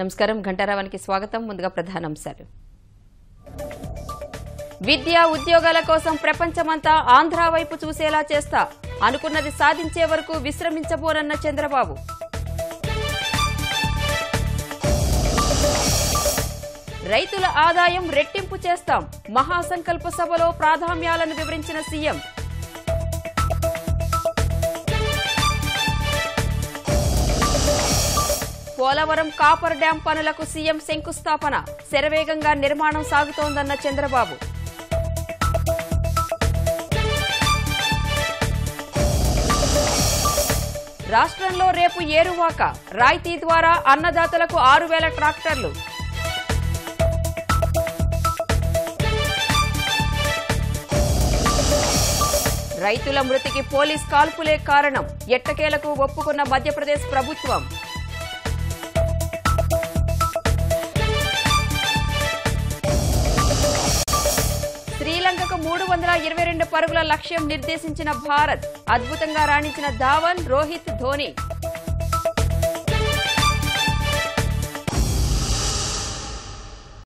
నమస్కారం ఘంటారావానికి స్వాగతం. ముందుగా ప్రధానాంశాలు. విద్యా ఉద్యోగాల కోసం ప్రపంచమంతా ఆంధ్ర వైపు చూసేలా చేస్తా, అనుకున్నది సాధించే వరకు విశ్రమించబోనన్న చంద్రబాబు. రైతుల ఆదాయం రెట్టింపు చేస్తాం, మహాసంకల్ప సభలో ప్రాధాన్యాలను వివరించిన సీఎం. పోలవరం కాపర్ డ్యాం పనులకు సీఎం శంకుస్థాపన, శరవేగంగా నిర్మాణం సాగుతోందన్న చంద్రబాబు. రాష్ట్రంలో రేపు ఏరువాక, రాయితీ ద్వారా అన్నదాతలకు 6,000 ట్రాక్టర్లు. రైతుల మృతికి పోలీస్ కాల్పులే కారణం, ఎట్టకేలకు ఒప్పుకున్న మధ్యప్రదేశ్ ప్రభుత్వం. శ్రీలంకకు 322 పరుగుల లక్ష్యం నిర్దేశించిన భారత్, అద్భుతంగా రాణించిన ధావన్, రోహిత్, ధోని.